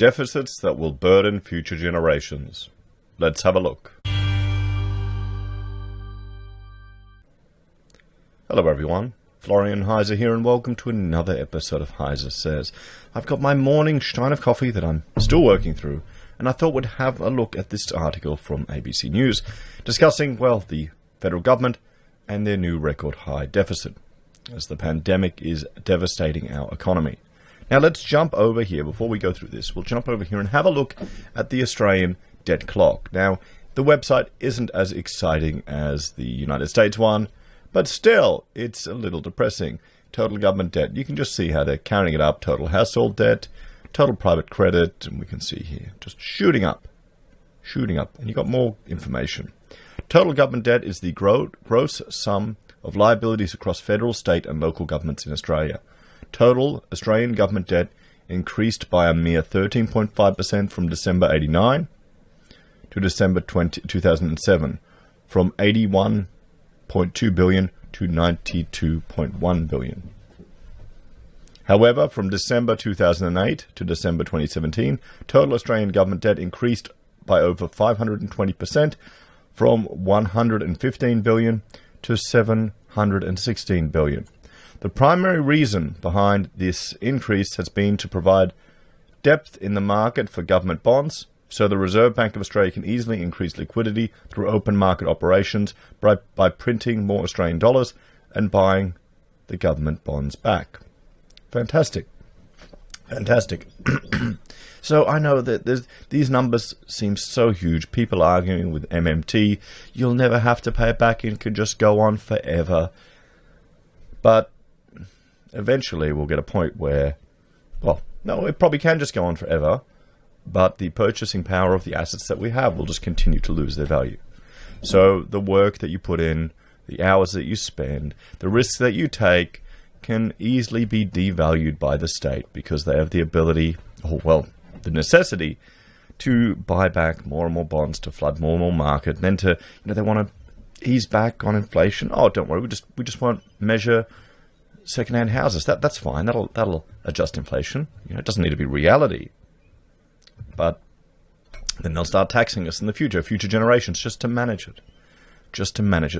Deficits that will burden future generations. Let's have a look. Hello everyone, Florian.Heise here, and welcome to another episode of HeiseSays. I've got my morning stein of coffee that I'm still working through, and I thought we'd have a look at this article from ABC News discussing, well, the federal government and their new record high deficit, as the pandemic is devastating our economy. Now let's jump over here, before we go through this, we'll jump over here and have a look at the Australian debt clock. Now, the website isn't as exciting as the United States one, but still, it's a little depressing. Total government debt, you can just see how they're counting it up. Total household debt, total private credit, and we can see here, just shooting up, and you've got more information. Total government debt is the gross sum of liabilities across federal, state, and local governments in Australia. Total Australian government debt increased by a mere 13.5% from December 89 to December 2007, from 81.2 billion to 92.1 billion. However, from December 2008 to December 2017, total Australian government debt increased by over 520%, from 115 billion to 716 billion. The primary reason behind this increase has been to provide depth in the market for government bonds, so the Reserve Bank of Australia can easily increase liquidity through open market operations by printing more Australian dollars and buying the government bonds back. Fantastic. So I know that these numbers seem so huge. People arguing with MMT, you'll never have to pay it back and it can just go on forever. But eventually we'll get a point where, well, no, it probably can just go on forever, but the purchasing power of the assets that we have will just continue to lose their value. So the work that you put in, the hours that you spend, the risks that you take can easily be devalued by the state because they have the ability, or well, the necessity to buy back more and more bonds, to flood more and more market, and then to, they want to ease back on inflation. Oh, don't worry, we just won't measure second-hand houses. That's fine. That'll adjust inflation. It doesn't need to be reality. But then they'll start taxing us in the future generations, just to manage it.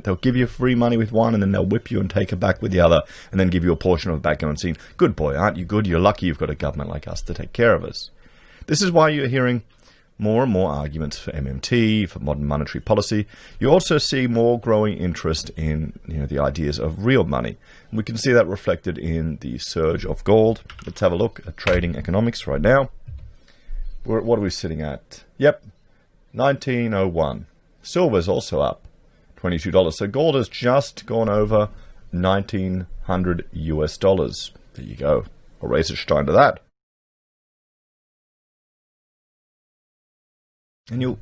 They'll give you free money with one, and then they'll whip you and take it back with the other, and then give you a portion of it back and saying, good boy, aren't you good? You're lucky you've got a government like us to take care of us. This is why you're hearing more and more arguments for MMT, for modern monetary policy. You also see more growing interest in the ideas of real money. And we can see that reflected in the surge of gold. Let's have a look at trading economics right now. What are we sitting at? Yep, 1901. Silver's also up, $22. So gold has just gone over 1,900 US dollars. There you go. I'll raise a stein to that. And you'll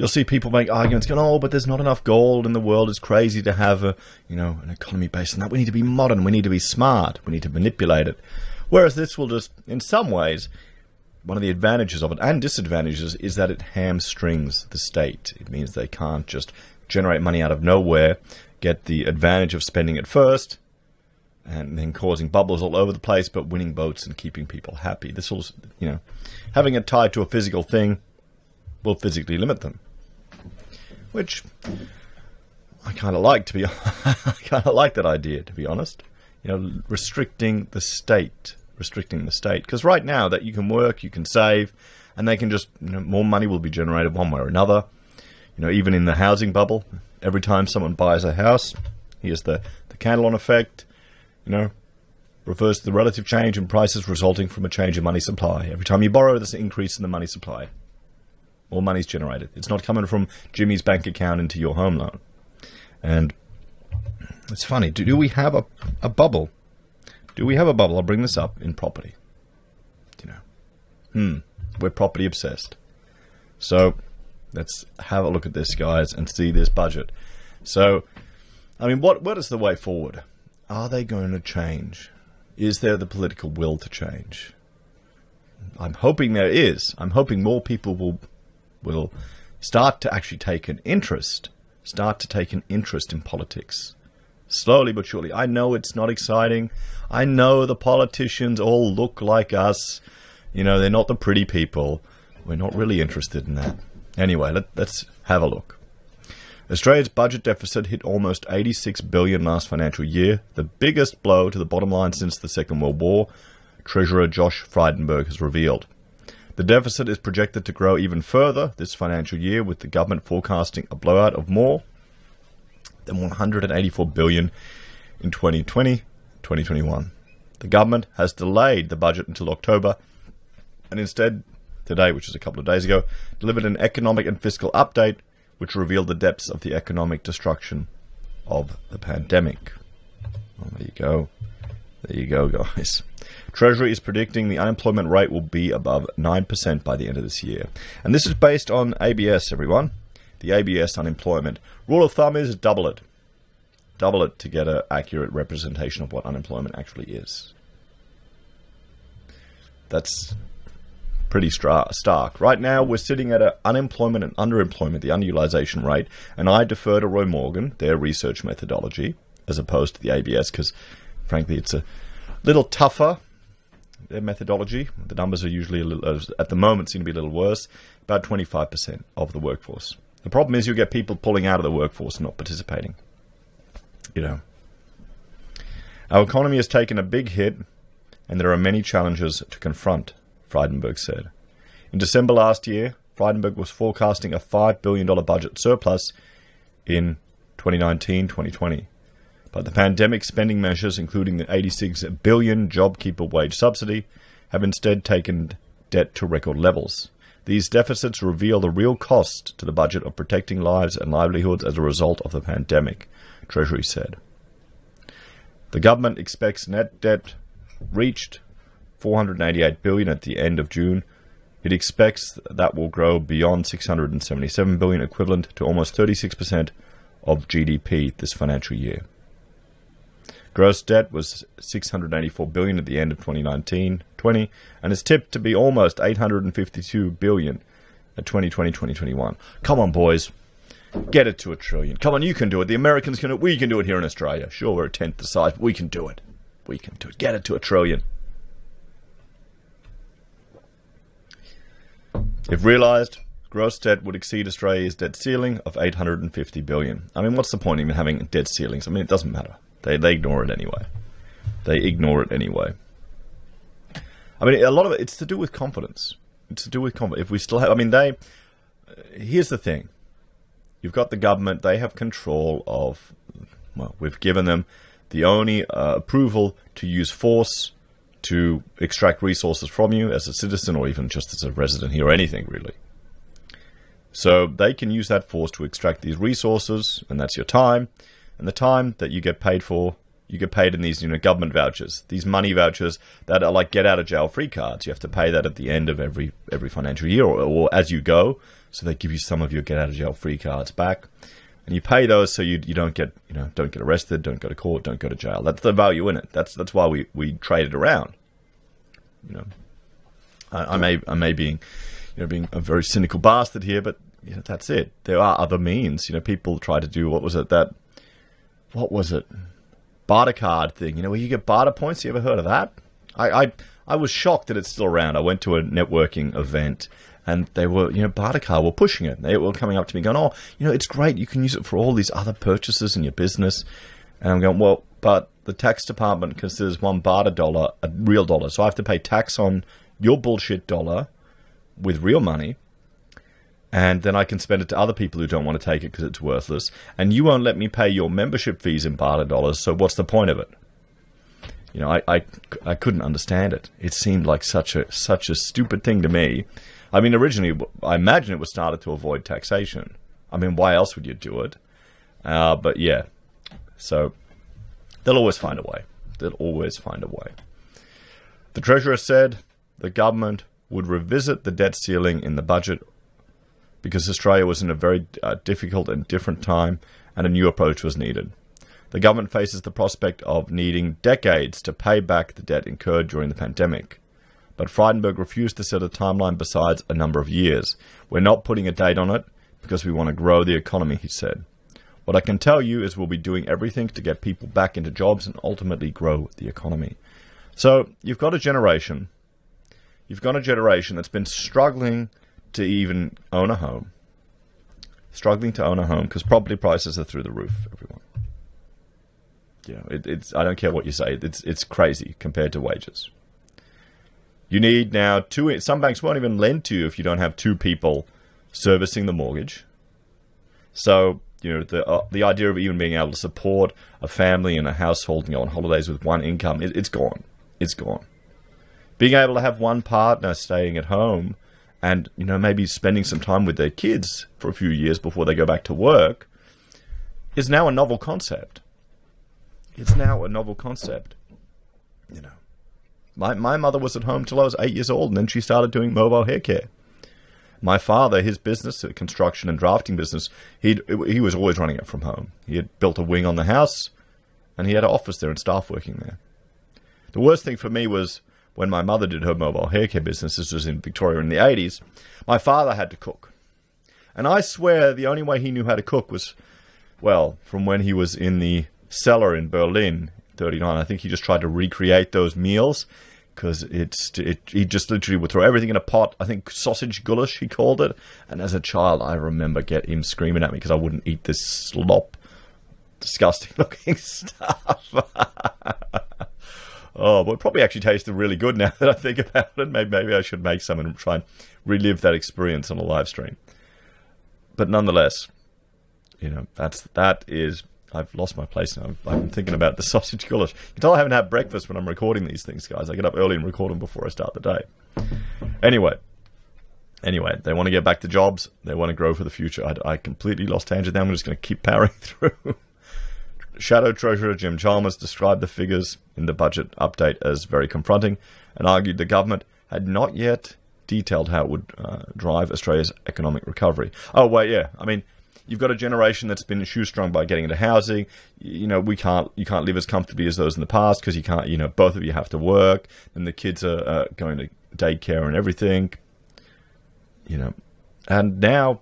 see people make arguments going, oh, but there's not enough gold in the world. It's crazy to have an economy based on that. We need to be modern. We need to be smart. We need to manipulate it. Whereas this will just, in some ways, one of the advantages of it and disadvantages is that it hamstrings the state. It means they can't just generate money out of nowhere, get the advantage of spending it first, and then causing bubbles all over the place, but winning votes and keeping people happy. This will, having it tied to a physical thing will physically limit them, which I kind of like, I kind of like that idea, to be honest. Restricting the state, because right now that you can work, you can save, and they can just, more money will be generated one way or another. Even in the housing bubble, every time someone buys a house, here's the candle-on effect, refers to the relative change in prices resulting from a change in money supply. Every time you borrow, there's an increase in the money supply. More money's generated. It's not coming from Jimmy's bank account into your home loan. And it's funny, do we have a bubble? Do we have a bubble? I'll bring this up in property. We're property obsessed. So let's have a look at this, guys, and see this budget. So, what is the way forward? Are they going to change? Is there the political will to change? I'm hoping there is. I'm hoping more people will start to actually take an interest in politics. Slowly but surely. I know it's not exciting. I know the politicians all look like us. You know, they're not the pretty people. We're not really interested in that. Anyway, let's have a look. Australia's budget deficit hit almost $86 billion last financial year, the biggest blow to the bottom line since the Second World War, Treasurer Josh Frydenberg has revealed. The deficit is projected to grow even further this financial year, with the government forecasting a blowout of more than $184 billion in 2020-2021. The government has delayed the budget until October and instead, today, which is a couple of days ago, delivered an economic and fiscal update which revealed the depths of the economic destruction of the pandemic. Well, there you go. There you go, guys. Treasury is predicting the unemployment rate will be above 9% by the end of this year. And this is based on ABS, everyone. The ABS unemployment. Rule of thumb is double it. Double it to get an accurate representation of what unemployment actually is. That's pretty stark. Right now, we're sitting at unemployment and underemployment, the underutilization rate, and I defer to Roy Morgan, their research methodology, as opposed to the ABS, because, frankly, it's a little tougher, their methodology. The numbers are usually, at the moment, seem to be a little worse, about 25% of the workforce. The problem is you get people pulling out of the workforce and not participating. You know. Our economy has taken a big hit, and there are many challenges to confront, Frydenberg said. In December last year, Frydenberg was forecasting a $5 billion budget surplus in 2019-2020. But the pandemic spending measures, including the $86 billion JobKeeper wage subsidy, have instead taken debt to record levels. These deficits reveal the real cost to the budget of protecting lives and livelihoods as a result of the pandemic, Treasury said. The government expects net debt reached $488 billion at the end of June. It expects that will grow beyond $677 billion, equivalent to almost 36% of GDP this financial year. Gross debt was $684 billion at the end of 2019-20, and is tipped to be almost $852 billion at 2020-2021. Come on, boys. Get it to $1 trillion. Come on, you can do it. The Americans can do it. We can do it here in Australia. Sure, we're a tenth the size, but we can do it. We can do it. Get it to $1 trillion. If realised, gross debt would exceed Australia's debt ceiling of $850 billion. I mean, what's the point of even having debt ceilings? I mean, it doesn't matter. They ignore it anyway. They ignore it anyway. I mean, a lot of it's to do with confidence. It's to do with confidence. If we still have, I mean, here's the thing. You've got the government. They have control of, well, we've given them the only approval to use force to extract resources from you as a citizen or even just as a resident here or anything, really. So they can use that force to extract these resources, and that's your time. And the time that you get paid for, you get paid in these, government vouchers, these money vouchers that are like get-out-of-jail-free cards. You have to pay that at the end of every financial year or as you go. So they give you some of your get-out-of-jail-free cards back. And you pay those so you don't get arrested, don't go to court, don't go to jail. That's the value in it. That's why we trade it around. I may be being a very cynical bastard here, but that's it. There are other means. People try to do what was it? Barter card thing. Where you get barter points. You ever heard of that? I was shocked that it's still around. I went to a networking event. And they were, barter card were pushing it. They were coming up to me going, oh, it's great. You can use it for all these other purchases in your business. And I'm going, well, but the tax department considers one barter dollar a real dollar. So I have to pay tax on your bullshit dollar with real money. And then I can spend it to other people who don't want to take it because it's worthless. And you won't let me pay your membership fees in barter dollars. So what's the point of it? I couldn't understand it. It seemed like such a stupid thing to me. I mean, originally, I imagine it was started to avoid taxation. I mean, why else would you do it? But yeah, so they'll always find a way. They'll always find a way. The Treasurer said the government would revisit the debt ceiling in the budget because Australia was in a very difficult and different time and a new approach was needed. The government faces the prospect of needing decades to pay back the debt incurred during the pandemic. But Frydenberg refused to set a timeline besides a number of years. We're not putting a date on it because we want to grow the economy, he said. What I can tell you is we'll be doing everything to get people back into jobs and ultimately grow the economy. So you've got a generation. you've got a generation that's been struggling to even own a home. Struggling to own a home because property prices are through the roof, everyone. It's I don't care what you say. It's crazy compared to wages. You need now some banks won't even lend to you if you don't have two people servicing the mortgage. So, the idea of even being able to support a family and a household and go on holidays with one income, it's gone. It's gone. Being able to have one partner staying at home and, maybe spending some time with their kids for a few years before they go back to work is now a novel concept. It's now a novel concept. My mother was at home till I was 8 years old, and then she started doing mobile hair care. My father, his business, a construction and drafting business, he was always running it from home. He had built a wing on the house, and he had an office there and staff working there. The worst thing for me was when my mother did her mobile hair care business. This was in Victoria in the 80s. My father had to cook. And I swear the only way he knew how to cook was, from when he was in the cellar in Berlin, 39. I think he just tried to recreate those meals because he just literally would throw everything in a pot. I think sausage goulash, he called it. And as a child, I remember him screaming at me because I wouldn't eat this slop, disgusting looking stuff. Oh, but it probably actually tasted really good now that I think about it. Maybe I should make some and try and relive that experience on a live stream. But nonetheless, that is... I've lost my place now. I'm thinking about the sausage goulash. You can tell I haven't had breakfast when I'm recording these things, guys. I get up early and record them before I start the day. Anyway, they want to get back to jobs. They want to grow for the future. I completely lost tangent there. I'm just going to keep powering through. Shadow Treasurer Jim Chalmers described the figures in the budget update as very confronting and argued the government had not yet detailed how it would drive Australia's economic recovery. Oh, wait, yeah. You've got a generation that's been shoestrung by getting into housing. You can't live as comfortably as those in the past because you can't, both of you have to work and the kids are going to daycare and everything, And now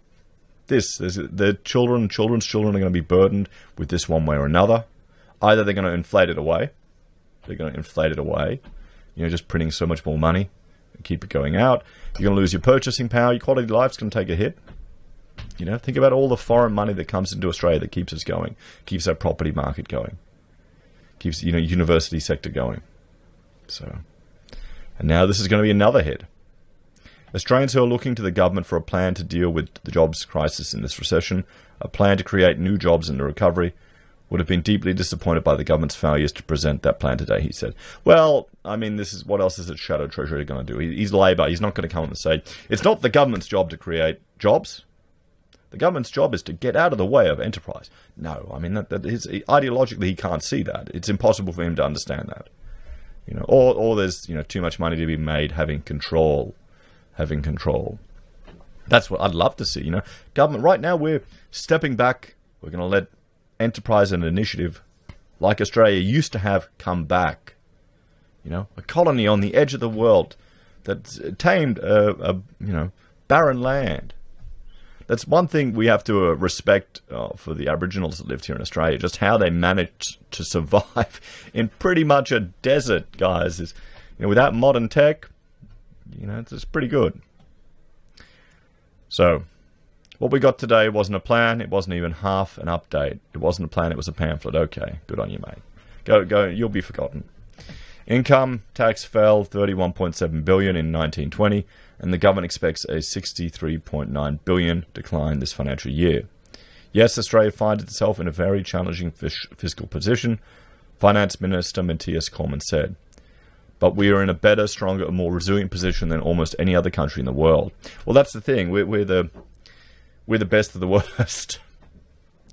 the children's children are going to be burdened with this one way or another. Either they're going to inflate it away. Just printing so much more money and keep it going out. You're going to lose your purchasing power. Your quality of life's going to take a hit. Think about all the foreign money that comes into Australia that keeps us going, keeps our property market going, keeps, university sector going. So, and now this is going to be another hit. Australians who are looking to the government for a plan to deal with the jobs crisis in this recession, a plan to create new jobs in the recovery, would have been deeply disappointed by the government's failures to present that plan today, he said. What else is the Shadow Treasurer going to do? He's Labor. He's not going to come and say, it's not the government's job to create jobs. The government's job is to get out of the way of enterprise. No, that is ideologically he can't see that. It's impossible for him to understand that. Or there's too much money to be made having control. That's what I'd love to see. Government right now we're stepping back. We're going to let enterprise and initiative, like Australia used to have, come back. A colony on the edge of the world that's tamed barren land. That's one thing we have to respect for the Aboriginals that lived here in Australia, just how they managed to survive in pretty much a desert, guys. Without modern tech, it's pretty good. So, what we got today wasn't a plan. It wasn't even half an update. It wasn't a plan. It was a pamphlet. Okay, good on you, mate. Go. You'll be forgotten. Income tax fell 31.7 billion in 1920. And the government expects a 63.9 billion decline this financial year. Yes, Australia finds itself in a very challenging fiscal position, Finance Minister Matthias Cormann said. But we are in a better, stronger, and more resilient position than almost any other country in the world. Well, that's the thing. We're the best of the worst.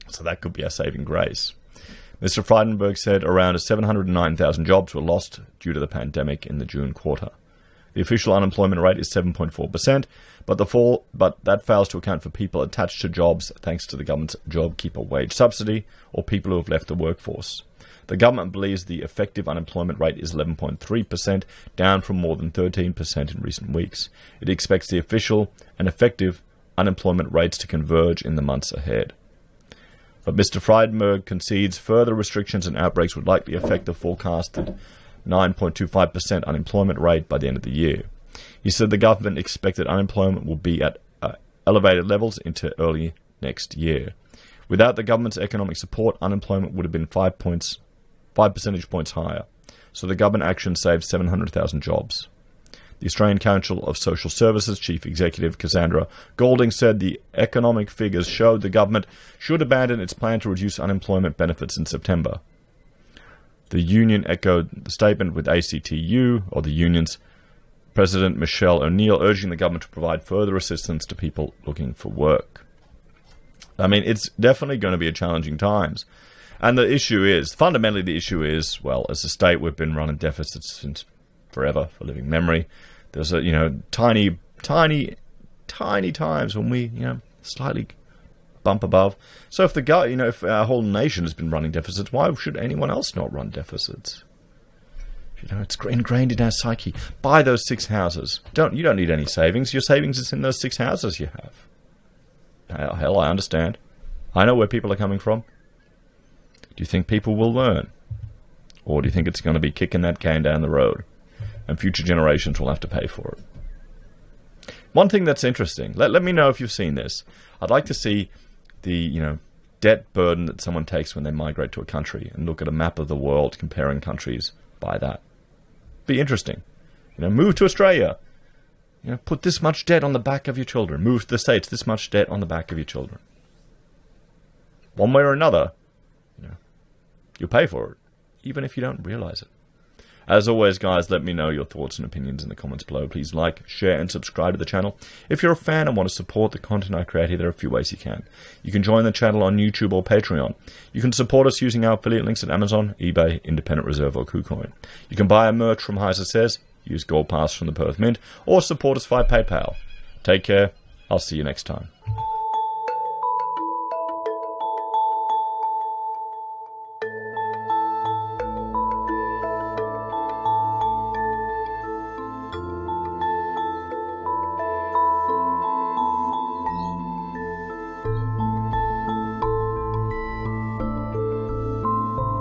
So that could be our saving grace. Mr. Frydenberg said around 709,000 jobs were lost due to the pandemic in the June quarter. The official unemployment rate is 7.4%, but that fails to account for people attached to jobs thanks to the government's JobKeeper wage subsidy or people who have left the workforce. The government believes the effective unemployment rate is 11.3%, down from more than 13% in recent weeks. It expects the official and effective unemployment rates to converge in the months ahead. But Mr. Frydenberg concedes further restrictions and outbreaks would likely affect the forecasted 9.25% unemployment rate by the end of the year. He said the government expected unemployment will be at elevated levels into early next year. Without the government's economic support, unemployment would have been 5 percentage points higher. So the government action saved 700,000 jobs. The Australian Council of Social Services Chief Executive Cassandra Golding said the economic figures showed the government should abandon its plan to reduce unemployment benefits in September. The union echoed the statement with ACTU, or the union's President Michelle O'Neill, urging the government to provide further assistance to people looking for work. I mean, it's definitely going to be a challenging times. And the issue is, fundamentally the issue is, well, as a state we've been running deficits since forever, for living memory. There's tiny times when we, slightly bump above. So if if our whole nation has been running deficits, why should anyone else not run deficits? It's ingrained in our psyche. Buy those 6 houses. You don't need any savings. Your savings is in those 6 houses you have. Hell, I understand. I know where people are coming from. Do you think people will learn? Or do you think it's going to be kicking that can down the road? And future generations will have to pay for it. One thing that's interesting, let me know if you've seen this. I'd like to see the, debt burden that someone takes when they migrate to a country and look at a map of the world comparing countries by that. Be interesting. Move to Australia. Put this much debt on the back of your children. Move to the States, this much debt on the back of your children. One way or another, you'll pay for it, even if you don't realize it. As always, guys, let me know your thoughts and opinions in the comments below. Please like, share, and subscribe to the channel. If you're a fan and want to support the content I create here, there are a few ways you can. You can join the channel on YouTube or Patreon. You can support us using our affiliate links at Amazon, eBay, Independent Reserve, or Kucoin. You can buy our merch from HeiseSays, use Gold Pass from the Perth Mint, or support us via PayPal. Take care. I'll see you next time.